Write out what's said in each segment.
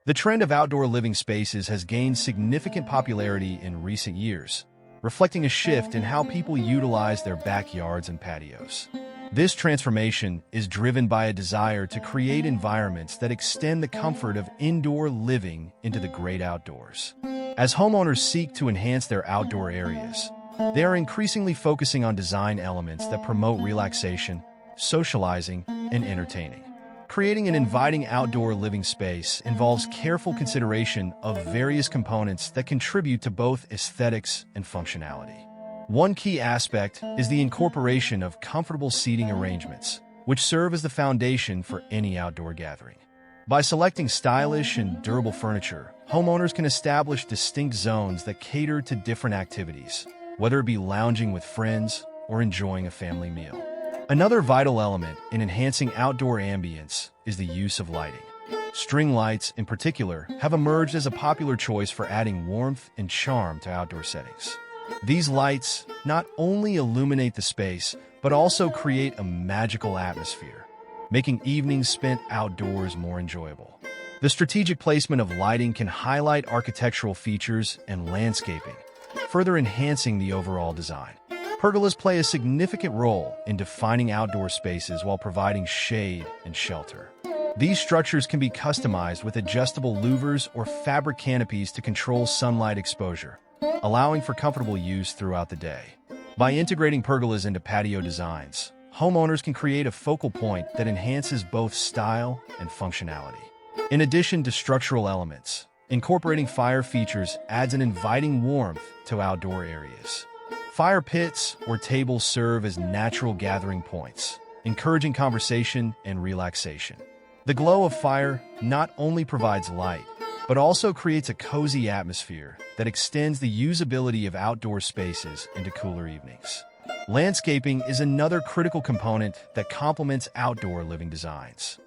The trend of outdoor living spaces has gained significant popularity in recent years, reflecting a shift in how people utilize their backyards and patios. This transformation is driven by a desire to create environments that extend the comfort of indoor living into the great outdoors. As homeowners seek to enhance their outdoor areas, they are increasingly focusing on design elements that promote relaxation, socializing, and entertaining. Creating an inviting outdoor living space involves careful consideration of various components that contribute to both aesthetics and functionality. One key aspect is the incorporation of comfortable seating arrangements, which serve as the foundation for any outdoor gathering. By selecting stylish and durable furniture, homeowners can establish distinct zones that cater to different activities, whether it be lounging with friends or enjoying a family meal. Another vital element in enhancing outdoor ambience is the use of lighting. String lights, in particular, have emerged as a popular choice for adding warmth and charm to outdoor settings. These lights not only illuminate the space, but also create a magical atmosphere, making evenings spent outdoors more enjoyable. The strategic placement of lighting can highlight architectural features and landscaping, further enhancing the overall design. Pergolas play a significant role in defining outdoor spaces while providing shade and shelter. These structures can be customized with adjustable louvers or fabric canopies to control sunlight exposure, allowing for comfortable use throughout the day. By integrating pergolas into patio designs, homeowners can create a focal point that enhances both style and functionality. In addition to structural elements, incorporating fire features adds an inviting warmth to outdoor areas. Fire pits or tables serve as natural gathering points, encouraging conversation and relaxation. The glow of fire not only provides light, but also creates a cozy atmosphere that extends the usability of outdoor spaces into cooler evenings. Landscaping is another critical component that complements outdoor living designs.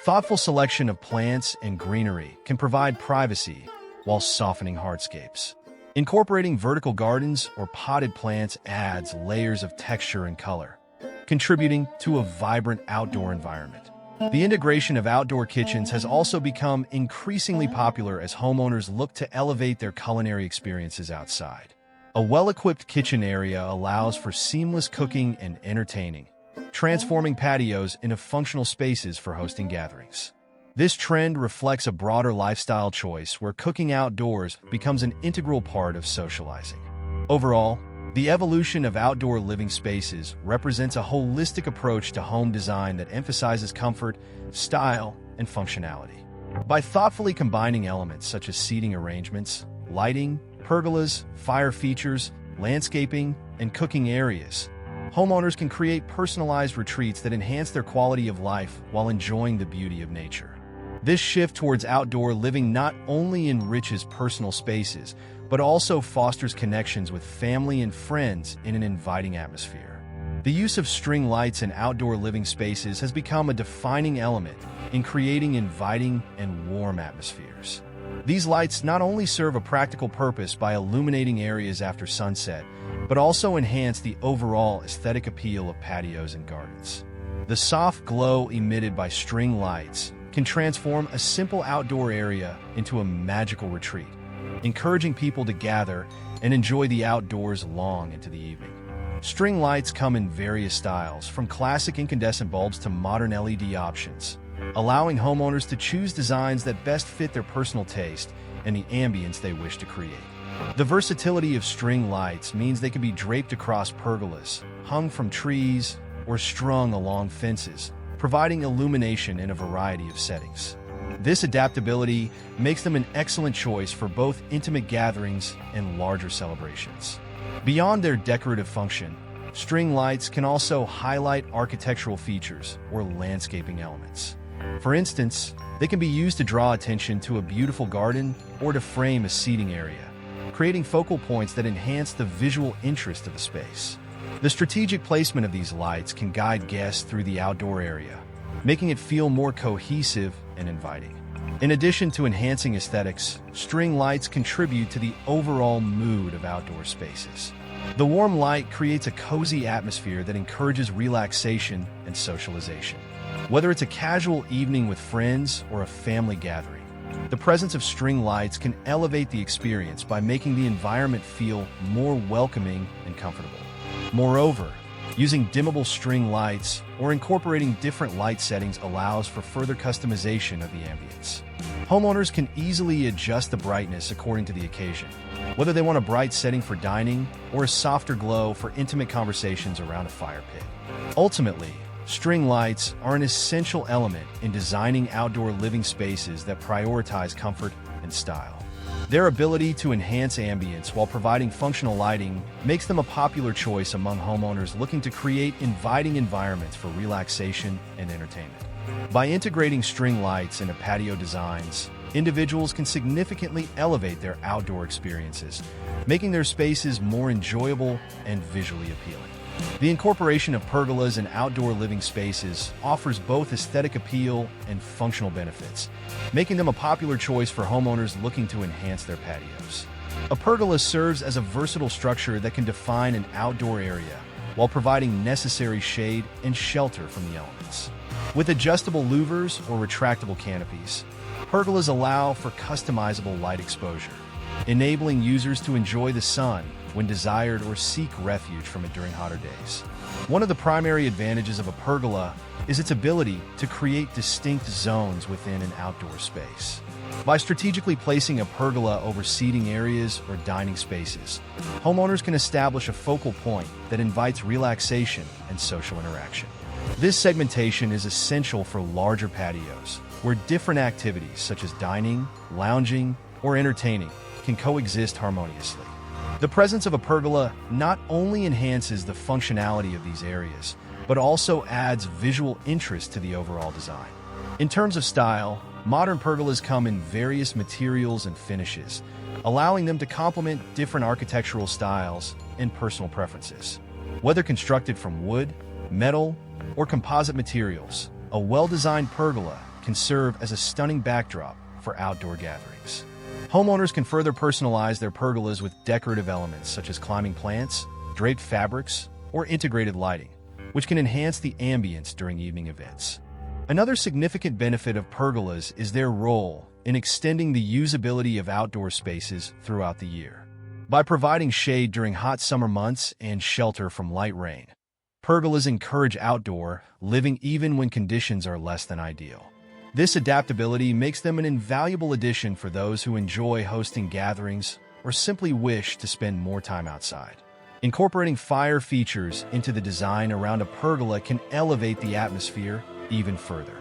Thoughtful selection of plants and greenery can provide privacy while softening hardscapes. Incorporating vertical gardens or potted plants adds layers of texture and color, contributing to a vibrant outdoor environment. The integration of outdoor kitchens has also become increasingly popular as homeowners look to elevate their culinary experiences outside. A well-equipped kitchen area allows for seamless cooking and entertaining, transforming patios into functional spaces for hosting gatherings. This trend reflects a broader lifestyle choice where cooking outdoors becomes an integral part of socializing. Overall, the evolution of outdoor living spaces represents a holistic approach to home design that emphasizes comfort, style, and functionality. By thoughtfully combining elements such as seating arrangements, lighting, pergolas, fire features, landscaping, and cooking areas, homeowners can create personalized retreats that enhance their quality of life while enjoying the beauty of nature. This shift towards outdoor living not only enriches personal spaces, but also fosters connections with family and friends in an inviting atmosphere. The use of string lights in outdoor living spaces has become a defining element in creating inviting and warm atmospheres. These lights not only serve a practical purpose by illuminating areas after sunset, but also enhance the overall aesthetic appeal of patios and gardens. The soft glow emitted by string lights can transform a simple outdoor area into a magical retreat, encouraging people to gather and enjoy the outdoors long into the evening. String lights come in various styles, from classic incandescent bulbs to modern LED options, allowing homeowners to choose designs that best fit their personal taste and the ambience they wish to create. The versatility of string lights means they can be draped across pergolas, hung from trees, or strung along fences, providing illumination in a variety of settings. This adaptability makes them an excellent choice for both intimate gatherings and larger celebrations. Beyond their decorative function, string lights can also highlight architectural features or landscaping elements. For instance, they can be used to draw attention to a beautiful garden or to frame a seating area, creating focal points that enhance the visual interest of the space. The strategic placement of these lights can guide guests through the outdoor area, making it feel more cohesive and inviting. In addition to enhancing aesthetics, string lights contribute to the overall mood of outdoor spaces. The warm light creates a cozy atmosphere that encourages relaxation and socialization. Whether it's a casual evening with friends or a family gathering, The presence of string lights can elevate the experience by making the environment feel more welcoming and comfortable. Moreover, using dimmable string lights or incorporating different light settings allows for further customization of the ambience. Homeowners can easily adjust the brightness according to the occasion, whether they want a bright setting for dining or a softer glow for intimate conversations around a fire pit. Ultimately, string lights are an essential element in designing outdoor living spaces that prioritize comfort and style. Their ability to enhance ambience while providing functional lighting makes them a popular choice among homeowners looking to create inviting environments for relaxation and entertainment. By integrating string lights into patio designs, individuals can significantly elevate their outdoor experiences, making their spaces more enjoyable and visually appealing. The incorporation of pergolas in outdoor living spaces offers both aesthetic appeal and functional benefits, making them a popular choice for homeowners looking to enhance their patios. A pergola serves as a versatile structure that can define an outdoor area while providing necessary shade and shelter from the elements. With adjustable louvers or retractable canopies, pergolas allow for customizable light exposure, enabling users to enjoy the sun when desired or seek refuge from it during hotter days. One of the primary advantages of a pergola is its ability to create distinct zones within an outdoor space. By strategically placing a pergola over seating areas or dining spaces, homeowners can establish a focal point that invites relaxation and social interaction. This segmentation is essential for larger patios, where different activities such as dining, lounging, or entertaining can coexist harmoniously. The presence of a pergola not only enhances the functionality of these areas, but also adds visual interest to the overall design. In terms of style, modern pergolas come in various materials and finishes, allowing them to complement different architectural styles and personal preferences. Whether constructed from wood, metal, or composite materials, a well-designed pergola can serve as a stunning backdrop for outdoor gatherings. Homeowners can further personalize their pergolas with decorative elements such as climbing plants, draped fabrics, or integrated lighting, which can enhance the ambience during evening events. Another significant benefit of pergolas is their role in extending the usability of outdoor spaces throughout the year. By providing shade during hot summer months and shelter from light rain, pergolas encourage outdoor living even when conditions are less than ideal. This adaptability makes them an invaluable addition for those who enjoy hosting gatherings or simply wish to spend more time outside. Incorporating fire features into the design around a pergola can elevate the atmosphere even further.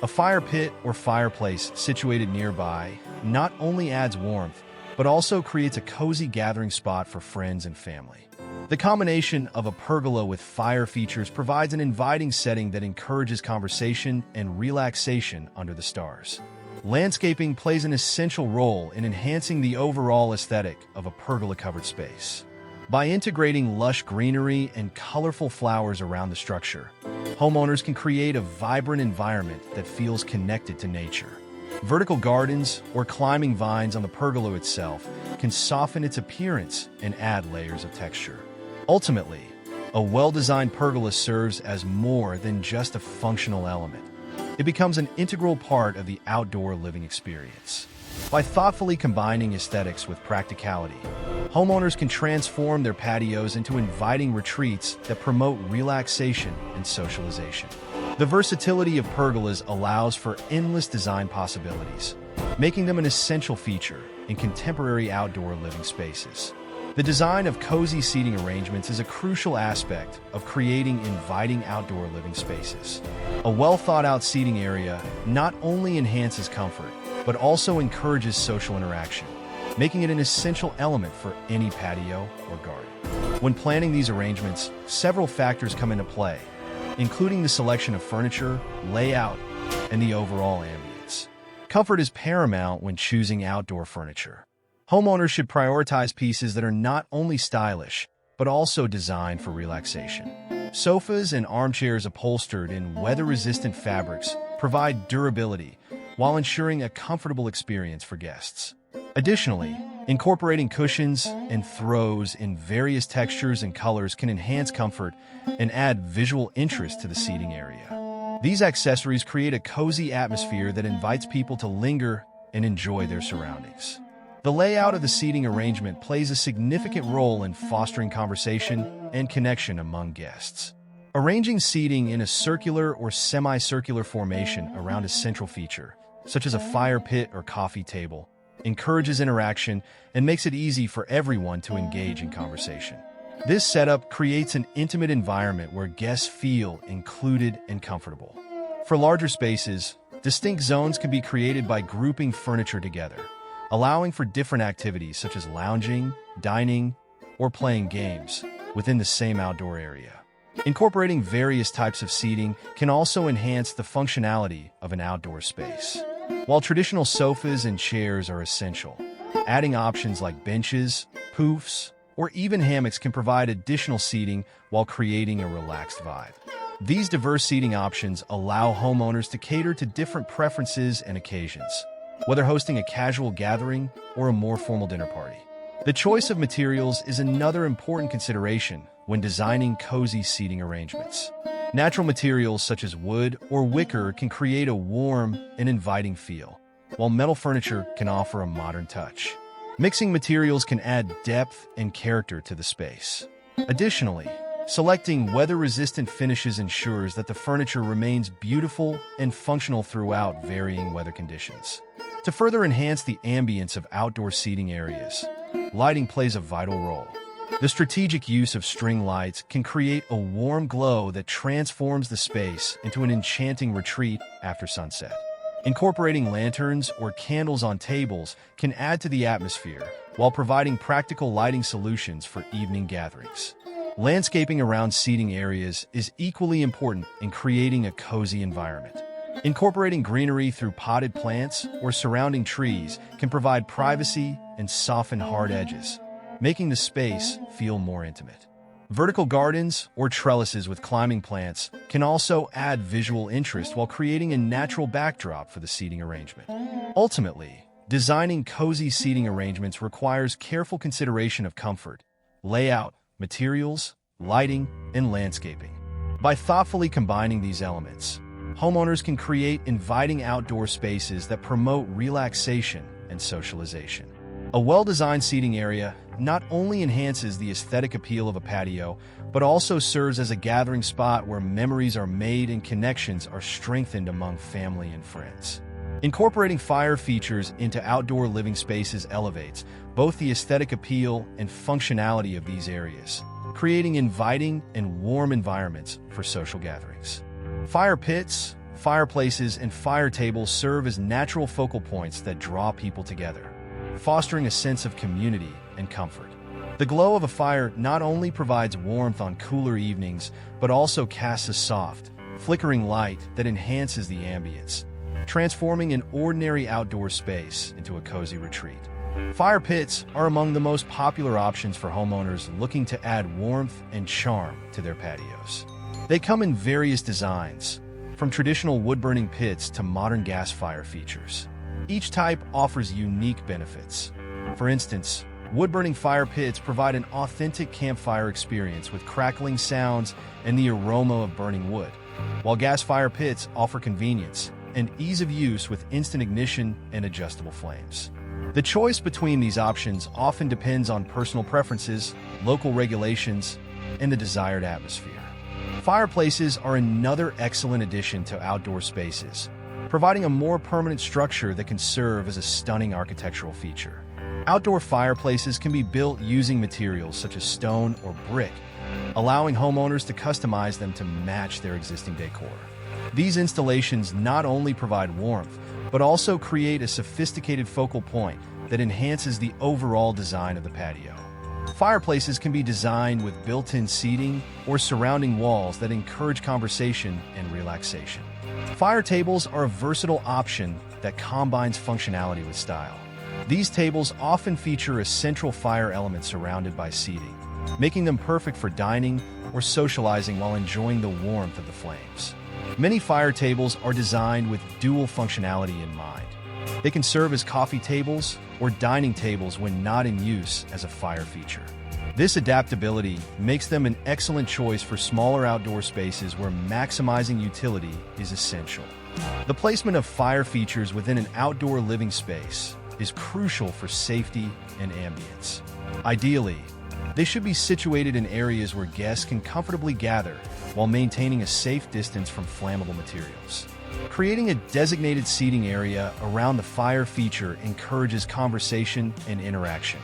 A fire pit or fireplace situated nearby not only adds warmth, but also creates a cozy gathering spot for friends and family. The combination of a pergola with fire features provides an inviting setting that encourages conversation and relaxation under the stars. Landscaping plays an essential role in enhancing the overall aesthetic of a pergola-covered space. By integrating lush greenery and colorful flowers around the structure, homeowners can create a vibrant environment that feels connected to nature. Vertical gardens or climbing vines on the pergola itself can soften its appearance and add layers of texture. Ultimately, a well-designed pergola serves as more than just a functional element. It becomes an integral part of the outdoor living experience. By thoughtfully combining aesthetics with practicality, homeowners can transform their patios into inviting retreats that promote relaxation and socialization. The versatility of pergolas allows for endless design possibilities, making them an essential feature in contemporary outdoor living spaces. The design of cozy seating arrangements is a crucial aspect of creating inviting outdoor living spaces. A well-thought-out seating area not only enhances comfort, but also encourages social interaction, making it an essential element for any patio or garden. When planning these arrangements, several factors come into play, including the selection of furniture, layout, and the overall ambience. Comfort is paramount when choosing outdoor furniture. Homeowners should prioritize pieces that are not only stylish, but also designed for relaxation. Sofas and armchairs upholstered in weather-resistant fabrics provide durability while ensuring a comfortable experience for guests. Additionally, incorporating cushions and throws in various textures and colors can enhance comfort and add visual interest to the seating area. These accessories create a cozy atmosphere that invites people to linger and enjoy their surroundings. The layout of the seating arrangement plays a significant role in fostering conversation and connection among guests. Arranging seating in a circular or semicircular formation around a central feature, such as a fire pit or coffee table, encourages interaction and makes it easy for everyone to engage in conversation. This setup creates an intimate environment where guests feel included and comfortable. For larger spaces, distinct zones can be created by grouping furniture together, allowing for different activities such as lounging, dining, or playing games within the same outdoor area. Incorporating various types of seating can also enhance the functionality of an outdoor space. While traditional sofas and chairs are essential, adding options like benches, poofs, or even hammocks can provide additional seating while creating a relaxed vibe. These diverse seating options allow homeowners to cater to different preferences and occasions, whether hosting a casual gathering or a more formal dinner party. The choice of materials is another important consideration when designing cozy seating arrangements. Natural materials such as wood or wicker can create a warm and inviting feel, while metal furniture can offer a modern touch. Mixing materials can add depth and character to the space. Additionally, selecting weather-resistant finishes ensures that the furniture remains beautiful and functional throughout varying weather conditions. To further enhance the ambience of outdoor seating areas, lighting plays a vital role. The strategic use of string lights can create a warm glow that transforms the space into an enchanting retreat after sunset. Incorporating lanterns or candles on tables can add to the atmosphere while providing practical lighting solutions for evening gatherings. Landscaping around seating areas is equally important in creating a cozy environment. Incorporating greenery through potted plants or surrounding trees can provide privacy and soften hard edges, making the space feel more intimate. Vertical gardens or trellises with climbing plants can also add visual interest while creating a natural backdrop for the seating arrangement. Ultimately, designing cozy seating arrangements requires careful consideration of comfort, layout, materials, lighting, and landscaping. By thoughtfully combining these elements, homeowners can create inviting outdoor spaces that promote relaxation and socialization. A well-designed seating area not only enhances the aesthetic appeal of a patio, but also serves as a gathering spot where memories are made and connections are strengthened among family and friends. Incorporating fire features into outdoor living spaces elevates both the aesthetic appeal and functionality of these areas, creating inviting and warm environments for social gatherings. Fire pits, fireplaces, and fire tables serve as natural focal points that draw people together, fostering a sense of community and comfort. The glow of a fire not only provides warmth on cooler evenings, but also casts a soft, flickering light that enhances the ambience, transforming an ordinary outdoor space into a cozy retreat. Fire pits are among the most popular options for homeowners looking to add warmth and charm to their patios. They come in various designs, from traditional wood-burning pits to modern gas fire features. Each type offers unique benefits. For instance, wood-burning fire pits provide an authentic campfire experience with crackling sounds and the aroma of burning wood, while gas fire pits offer convenience and ease of use with instant ignition and adjustable flames. The choice between these options often depends on personal preferences, local regulations, and the desired atmosphere. Fireplaces are another excellent addition to outdoor spaces, providing a more permanent structure that can serve as a stunning architectural feature. Outdoor fireplaces can be built using materials such as stone or brick, allowing homeowners to customize them to match their existing decor. These installations not only provide warmth, but also create a sophisticated focal point that enhances the overall design of the patio. Fireplaces can be designed with built-in seating or surrounding walls that encourage conversation and relaxation. Fire tables are a versatile option that combines functionality with style. These tables often feature a central fire element surrounded by seating, making them perfect for dining or socializing while enjoying the warmth of the flames. Many fire tables are designed with dual functionality in mind. They can serve as coffee tables or dining tables when not in use as a fire feature. This adaptability makes them an excellent choice for smaller outdoor spaces where maximizing utility is essential. The placement of fire features within an outdoor living space is crucial for safety and ambience. Ideally, they should be situated in areas where guests can comfortably gather while maintaining a safe distance from flammable materials. Creating a designated seating area around the fire feature encourages conversation and interaction,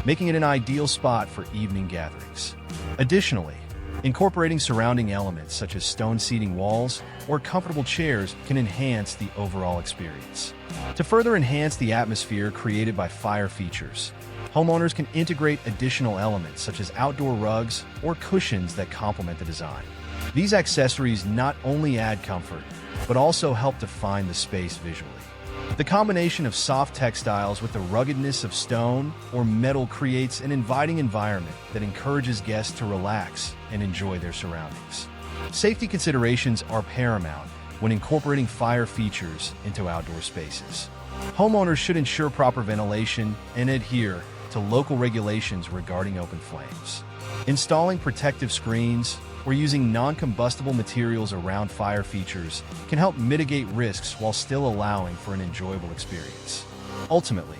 making it an ideal spot for evening gatherings. Additionally, incorporating surrounding elements such as stone seating walls or comfortable chairs can enhance the overall experience. To further enhance the atmosphere created by fire features, homeowners can integrate additional elements such as outdoor rugs or cushions that complement the design. These accessories not only add comfort, but also help define the space visually. The combination of soft textiles with the ruggedness of stone or metal creates an inviting environment that encourages guests to relax and enjoy their surroundings. Safety considerations are paramount when incorporating fire features into outdoor spaces. Homeowners should ensure proper ventilation and adhere to local regulations regarding open flames. Installing protective screens or using non-combustible materials around fire features can help mitigate risks while still allowing for an enjoyable experience. Ultimately,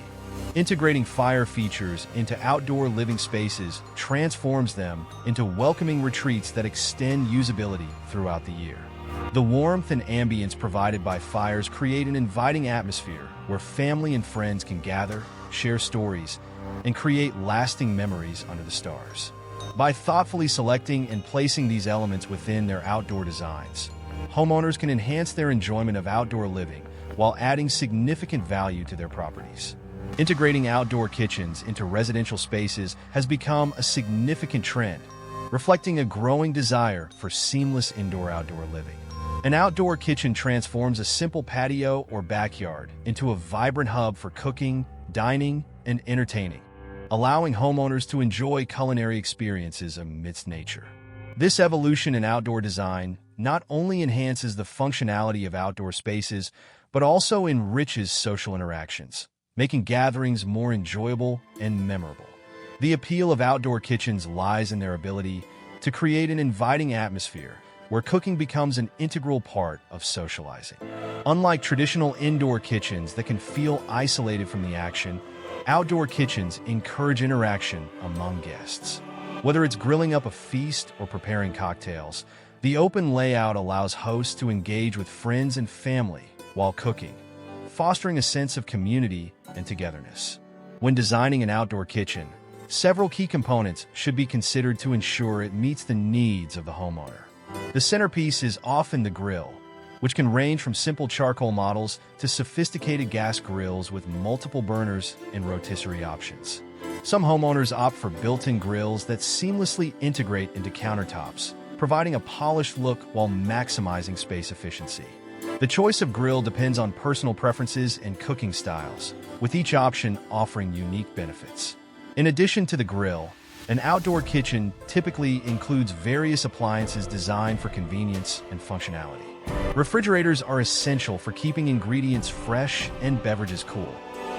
integrating fire features into outdoor living spaces transforms them into welcoming retreats that extend usability throughout the year. The warmth and ambience provided by fires create an inviting atmosphere where family and friends can gather, share stories, and create lasting memories under the stars. By thoughtfully selecting and placing these elements within their outdoor designs, homeowners can enhance their enjoyment of outdoor living while adding significant value to their properties. Integrating outdoor kitchens into residential spaces has become a significant trend, reflecting a growing desire for seamless indoor-outdoor living. An outdoor kitchen transforms a simple patio or backyard into a vibrant hub for cooking, dining, and entertaining, allowing homeowners to enjoy culinary experiences amidst nature. This evolution in outdoor design not only enhances the functionality of outdoor spaces, but also enriches social interactions, making gatherings more enjoyable and memorable. The appeal of outdoor kitchens lies in their ability to create an inviting atmosphere where cooking becomes an integral part of socializing. Unlike traditional indoor kitchens that can feel isolated from the action, outdoor kitchens encourage interaction among guests. Whether it's grilling up a feast or preparing cocktails, the open layout allows hosts to engage with friends and family while cooking, fostering a sense of community and togetherness. When designing an outdoor kitchen, several key components should be considered to ensure it meets the needs of the homeowner. The centerpiece is often the grill, which can range from simple charcoal models to sophisticated gas grills with multiple burners and rotisserie options. Some homeowners opt for built-in grills that seamlessly integrate into countertops, providing a polished look while maximizing space efficiency. The choice of grill depends on personal preferences and cooking styles, with each option offering unique benefits. In addition to the grill, an outdoor kitchen typically includes various appliances designed for convenience and functionality. Refrigerators are essential for keeping ingredients fresh and beverages cool,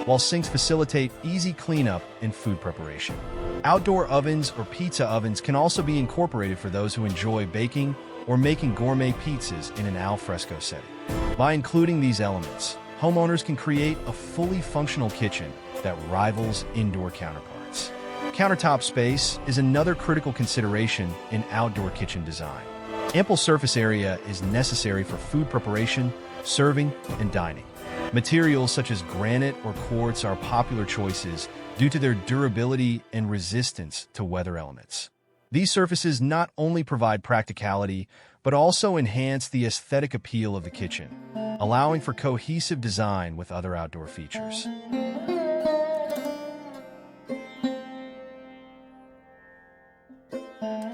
while sinks facilitate easy cleanup and food preparation. Outdoor ovens or pizza ovens can also be incorporated for those who enjoy baking or making gourmet pizzas in an al fresco setting. By including these elements, homeowners can create a fully functional kitchen that rivals indoor counterparts. Countertop space is another critical consideration in outdoor kitchen design. Ample surface area is necessary for food preparation, serving, and dining. Materials such as granite or quartz are popular choices due to their durability and resistance to weather elements. These surfaces not only provide practicality, but also enhance the aesthetic appeal of the kitchen, allowing for cohesive design with other outdoor features.